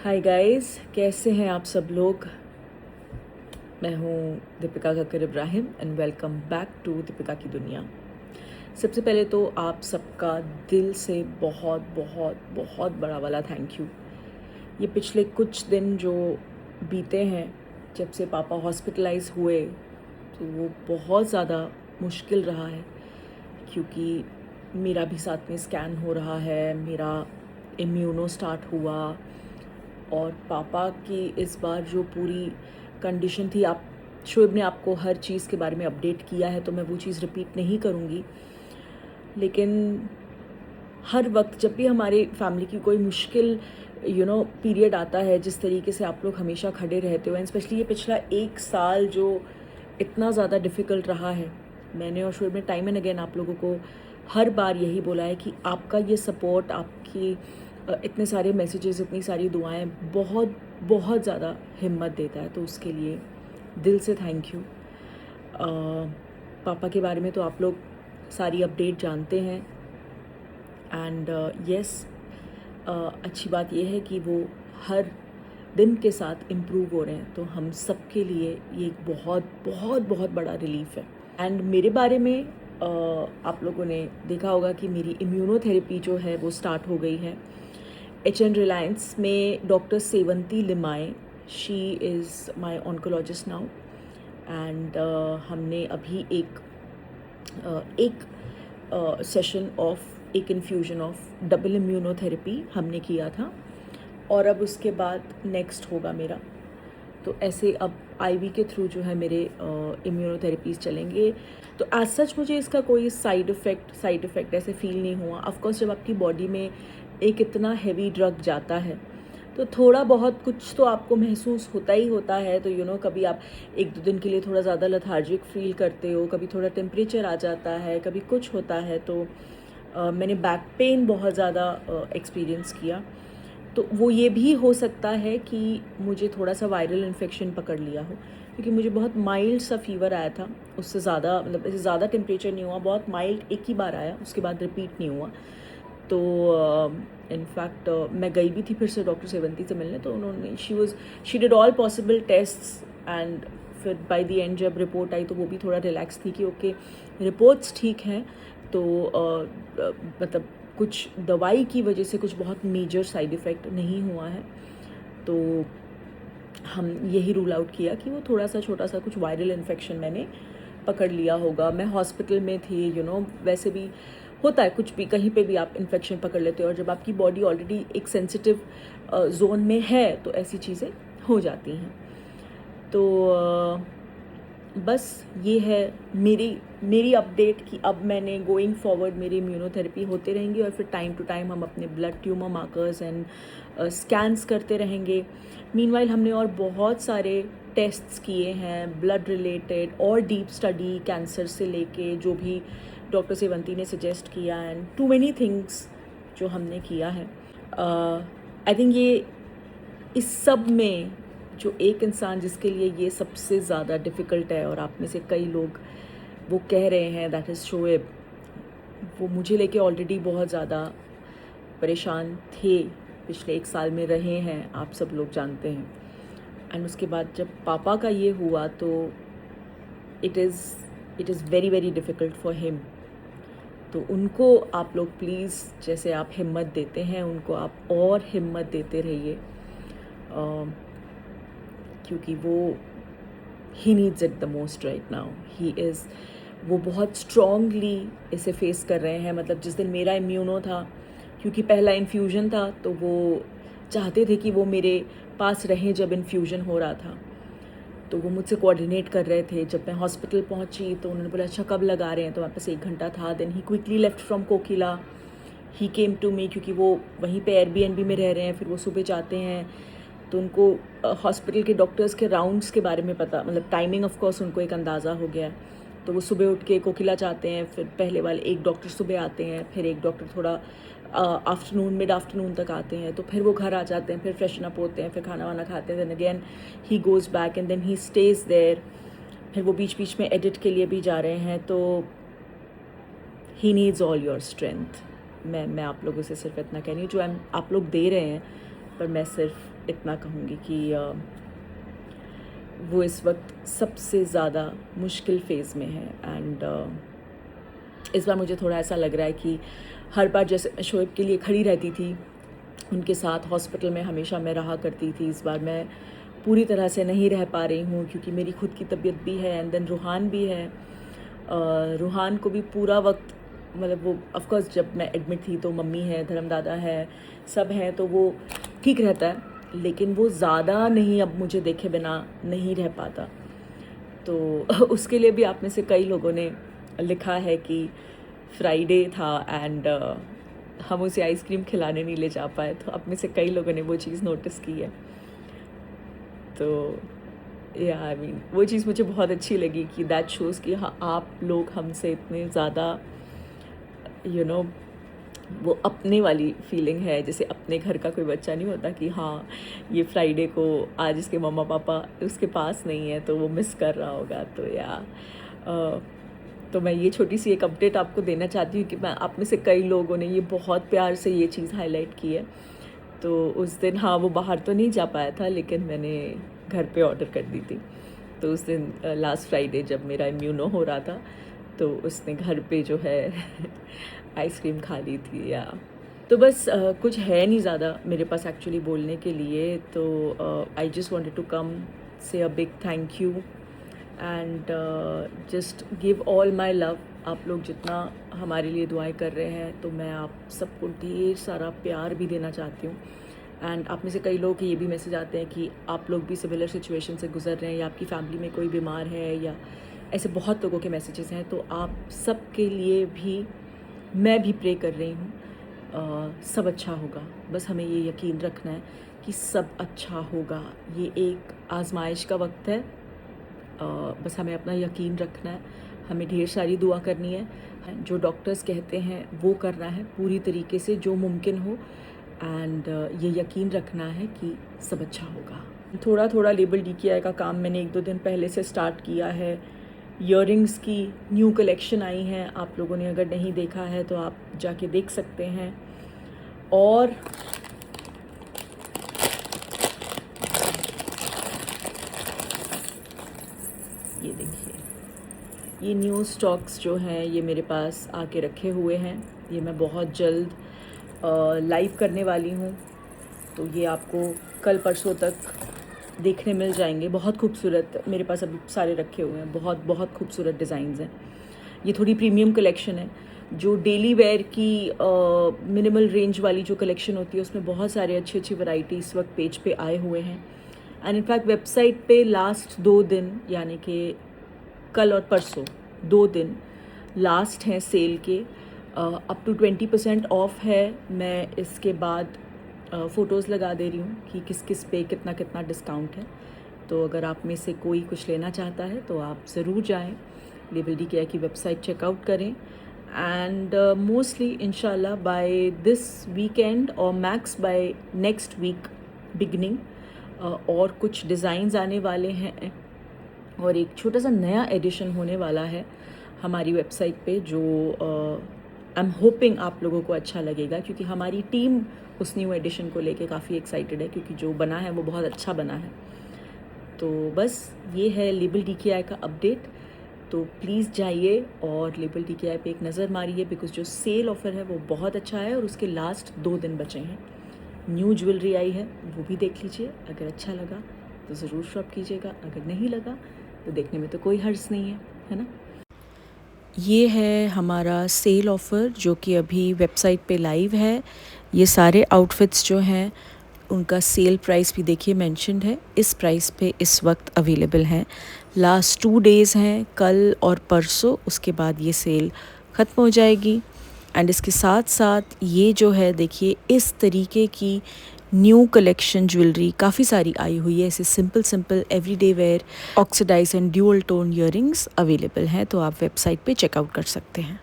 Hi guys, कैसे हैं आप सब लोग। मैं हूँ Dipika Kakar Ibrahim and welcome back to Dipika की दुनिया। सबसे पहले तो आप सबका दिल से बहुत बहुत बहुत बड़ा वाला थैंक यू। ये पिछले कुछ दिन जो बीते हैं जब से पापा हॉस्पिटलाइज हुए तो वो बहुत ज़्यादा मुश्किल रहा है, क्योंकि मेरा भी साथ में स्कैन हो रहा है, मेरा इम्यूनो स्टार्ट हुआ और पापा की इस बार जो पूरी कंडीशन थी, आप शोएब ने आपको हर चीज़ के बारे में अपडेट किया है तो मैं वो चीज़ रिपीट नहीं करूँगी। लेकिन हर वक्त जब भी हमारे फैमिली की कोई मुश्किल पीरियड आता है, जिस तरीके से आप लोग हमेशा खड़े रहते हो एंड स्पेशली ये पिछला एक साल जो इतना ज़्यादा डिफ़िकल्ट रहा है, मैंने और शोएब ने टाइम एंड अगेन आप लोगों को हर बार यही बोला है कि आपका ये सपोर्ट, आपकी इतने सारे मैसेजेस, इतनी सारी दुआएं बहुत बहुत ज़्यादा हिम्मत देता है। तो उसके लिए दिल से थैंक यू। पापा के बारे में तो आप लोग सारी अपडेट जानते हैं एंड यस, अच्छी बात यह है कि वो हर दिन के साथ इम्प्रूव हो रहे हैं, तो हम सब के लिए ये एक बहुत बहुत बहुत बड़ा रिलीफ है। एंड मेरे बारे में आप लोगों ने देखा होगा कि मेरी इम्यूनोथेरेपी जो है वो स्टार्ट हो गई है HN रिलायंस में। Doctor Sevanti Limaye, she is my oncologist now and हमने अभी एक सेशन ऑफ एक इन्फ्यूजन ऑफ डबल इम्यूनोथेरेपी हमने किया था और अब उसके बाद नेक्स्ट होगा मेरा। तो ऐसे अब IV के थ्रू जो है मेरे इम्यूनोथेरेपीज़ चलेंगे। तो एज सच मुझे इसका कोई साइड इफ़ेक्ट ऐसे फील नहीं हुआ। ऑफकोर्स जब आपकी बॉडी में एक इतना हैवी ड्रग जाता है तो थोड़ा बहुत कुछ तो आपको महसूस होता ही होता है। तो कभी आप एक दो दिन के लिए थोड़ा ज़्यादा लेथार्जिक फील करते हो, कभी थोड़ा टेम्परेचर आ जाता है, कभी कुछ होता है। तो मैंने बैक पेन बहुत ज़्यादा एक्सपीरियंस किया। तो वो ये भी हो सकता है कि मुझे थोड़ा सा वायरल इन्फेक्शन पकड़ लिया हो, क्योंकि मुझे बहुत माइल्ड सा फीवर आया था। उससे ज़्यादा इससे ज़्यादा टेम्परेचर नहीं हुआ, बहुत माइल्ड एक ही बार आया, उसके बाद रिपीट नहीं हुआ। तो इनफैक्ट मैं गई भी थी फिर से डॉक्टर सेवंती से मिलने, तो उन्होंने she did all possible tests and फिर बाय द एंड जब रिपोर्ट आई तो वो भी थोड़ा रिलैक्स थी कि ओके रिपोर्ट्स ठीक हैं। तो मतलब कुछ दवाई की वजह से कुछ बहुत मेजर साइड इफ़ेक्ट नहीं हुआ है। तो हम यही रूल आउट किया कि वो थोड़ा सा छोटा सा कुछ वायरल इन्फेक्शन मैंने पकड़ लिया होगा। मैं हॉस्पिटल में थी, वैसे भी होता है, कुछ भी कहीं पे भी आप इन्फेक्शन पकड़ लेते हो और जब आपकी बॉडी ऑलरेडी एक सेंसिटिव जोन में है तो ऐसी चीज़ें हो जाती हैं। तो बस ये है मेरी अपडेट कि अब मैंने गोइंग फॉरवर्ड मेरी इम्यूनोथेरेपी होते रहेंगी और फिर टाइम टू टाइम हम अपने blood tumour markers and scans करते रहेंगे। मीनवाइल हमने और बहुत सारे टेस्ट्स किए हैं ब्लड रिलेटेड और डीप स्टडी, कैंसर से लेके जो भी डॉक्टर सेवंती ने सजेस्ट किया एंड टू मेनी थिंग्स जो हमने किया है। आई थिंक ये इस सब में जो एक इंसान जिसके लिए ये सबसे ज़्यादा डिफ़िकल्ट है और आप में से कई लोग वो कह रहे हैं, दैट इज़ शोएब। वो मुझे लेके ऑलरेडी बहुत ज़्यादा परेशान थे, पिछले एक साल में रहे हैं, आप सब लोग जानते हैं। एंड उसके बाद जब पापा का ये हुआ तो it is very very difficult for him. तो उनको आप लोग प्लीज़, जैसे आप हिम्मत देते हैं उनको आप और हिम्मत देते रहिए, क्योंकि वो he needs it the most right now. वो बहुत स्ट्रॉन्गली इसे फेस कर रहे हैं। मतलब जिस दिन मेरा इम्यूनो था, क्योंकि पहला इन्फ्यूज़न था, तो वो चाहते थे कि वो मेरे पास रहें जब इन्फ्यूज़न हो रहा था। तो वो मुझसे कोऑर्डिनेट कर रहे थे। जब मैं हॉस्पिटल पहुंची तो उन्होंने बोला अच्छा कब लगा रहे हैं, तो मेरे पास 1 घंटा था। Then he quickly left from Kokila, he came to me, क्योंकि वो वहीं पे Airbnb में रह रहे हैं, फिर वो सुबह जाते हैं तो उनको हॉस्पिटल के डॉक्टर्स के राउंड्स के बारे में पता, मतलब टाइमिंग ऑफ कोर्स उनको एक अंदाज़ा हो गया है। तो वो सुबह उठ के कोकिला जाते हैं, फिर पहले वाले एक डॉक्टर सुबह आते हैं, फिर एक डॉक्टर थोड़ा मिड आफ्टरनून तक आते हैं, तो फिर वो घर आ जाते हैं, फिर फ्रेशन अप होते हैं, फिर खाना वाना खाते हैं। Then again he goes back and then he stays there. फिर वो बीच बीच में एडिट के लिए भी जा रहे हैं। तो he needs all your strength. मैं आप लोगों से सिर्फ इतना कह रही हूँ, जो आप लोग दे रहे हैं, पर मैं सिर्फ इतना कहूँगी कि वो इस वक्त सबसे ज़्यादा मुश्किल फ़ेज़ में है। एंड इस बार मुझे थोड़ा ऐसा लग रहा है कि हर बार जैसे मैं शोएब के लिए खड़ी रहती थी, उनके साथ हॉस्पिटल में हमेशा मैं रहा करती थी, इस बार मैं पूरी तरह से नहीं रह पा रही हूँ क्योंकि मेरी खुद की तबीयत भी है एंड देन रूहान भी है। रूहान को भी पूरा वक्त मतलब वो ऑफ कोर्स जब मैं एडमिट थी तो मम्मी है, धर्मदादा है, सब हैं, तो वो ठीक रहता है, लेकिन वो ज़्यादा नहीं अब मुझे देखे बिना नहीं रह पाता। तो उसके लिए भी आप में से कई लोगों ने लिखा है कि फ्राइडे था एंड हम उसे आइसक्रीम खिलाने नहीं ले जा पाए, तो आप में से कई लोगों ने वो चीज़ नोटिस की है। तो या आई मीन वो चीज़ मुझे बहुत अच्छी लगी कि दैट शोज़ कि हाँ आप लोग हमसे इतने ज़्यादा यू नो वो अपने वाली फीलिंग है, जैसे अपने घर का कोई बच्चा नहीं होता कि हाँ ये फ्राइडे को आज इसके मम्मा पापा उसके पास नहीं है तो वो मिस कर रहा होगा। तो या तो मैं ये छोटी सी एक अपडेट आपको देना चाहती हूँ कि मैं आप में से कई लोगों ने ये बहुत प्यार से ये चीज़ हाईलाइट की है। तो उस दिन हाँ वो बाहर तो नहीं जा पाया था, लेकिन मैंने घर पे ऑर्डर कर दी थी। तो उस दिन लास्ट फ्राइडे जब मेरा इम्यूनो हो रहा था तो उसने घर पे जो है आइसक्रीम खा ली थी। या तो बस कुछ है नहीं ज़्यादा मेरे पास एक्चुअली बोलने के लिए। तो I just wanted to come say a big thank you and just give all my love. आप लोग जितना हमारे लिए दुआएं कर रहे हैं तो मैं आप सबको ढेर सारा प्यार भी देना चाहती हूँ। एंड आप में से कई लोग ये भी मैसेज आते हैं कि आप लोग भी सिमिलर सिचुएशन से गुजर रहे हैं या आपकी फैमिली में कोई बीमार है, या ऐसे बहुत लोगों के मैसेजेस हैं। तो आप सब के लिए भी मैं भी प्रे कर रही हूँ। सब अच्छा होगा, बस हमें ये यकीन रखना है कि सब अच्छा होगा। ये एक आजमाइश का वक्त है, बस हमें अपना यकीन रखना है, हमें ढेर सारी दुआ करनी है, जो डॉक्टर्स कहते हैं वो करना है पूरी तरीके से जो मुमकिन हो, एंड ये यकीन रखना है कि सब अच्छा होगा। थोड़ा थोड़ा लेबल DKI का काम मैंने 1-2 दिन पहले से स्टार्ट किया है। ईयरिंग्स की न्यू कलेक्शन आई हैं, आप लोगों ने अगर नहीं देखा है तो आप जाके देख सकते हैं। और ये देखिए, ये न्यू स्टॉक्स जो हैं ये मेरे पास आके रखे हुए हैं, ये मैं बहुत जल्द लाइव करने वाली हूँ। तो ये आपको कल परसों तक देखने मिल जाएंगे। बहुत खूबसूरत मेरे पास अभी सारे रखे हुए हैं, बहुत बहुत खूबसूरत डिज़ाइंस हैं। ये थोड़ी प्रीमियम कलेक्शन है, जो डेली वेयर की मिनिमल रेंज वाली जो कलेक्शन होती है उसमें बहुत सारे अच्छी अच्छी वैरायटी इस वक्त पेज पे आए हुए हैं। एंड इनफैक्ट वेबसाइट पे लास्ट 2 दिन यानी कि कल और परसों 2 दिन लास्ट हैं सेल के, अप टू 20% ऑफ है। मैं इसके बाद फ़ोटोज़ लगा दे रही हूँ कि किस किस पे कितना कितना डिस्काउंट है। तो अगर आप में से कोई कुछ लेना चाहता है तो आप ज़रूर जाएं, लेबल DKI की वेबसाइट चेकआउट करें। एंड मोस्टली इंशाल्लाह बाय दिस वीकेंड और max by next week beginning और कुछ डिज़ाइंस आने वाले हैं और एक छोटा सा नया एडिशन होने वाला है हमारी वेबसाइट पे, जो आई एम होपिंग आप लोगों को अच्छा लगेगा, क्योंकि हमारी टीम उस न्यू एडिशन को लेके काफ़ी एक्साइटेड है, क्योंकि जो बना है वो बहुत अच्छा बना है। तो बस ये है लेबल DKI का अपडेट। तो प्लीज़ जाइए और लेबल DKI पे एक नज़र मारिए, बिकॉज जो सेल ऑफ़र है वो बहुत अच्छा है और उसके लास्ट 2 दिन बचे हैं। न्यू ज्वेलरी आई है, वो भी देख लीजिए। अगर अच्छा लगा तो ज़रूर शॉप कीजिएगा, अगर नहीं लगा तो देखने में तो कोई हर्ज नहीं है ना। ये है हमारा सेल ऑफ़र जो कि अभी वेबसाइट पे लाइव है। ये सारे आउटफिट्स जो हैं उनका सेल प्राइस भी देखिए मेंशन्ड है, इस प्राइस पे इस वक्त अवेलेबल हैं। लास्ट 2 डेज़ हैं, कल और परसों, उसके बाद ये सेल ख़त्म हो जाएगी। एंड इसके साथ साथ ये जो है देखिए इस तरीके की न्यू कलेक्शन ज्वेलरी काफ़ी सारी आई हुई है। ऐसे simple everyday wear oxidised and dual tone earrings available हैं, तो आप वेबसाइट पे चेकआउट कर सकते हैं।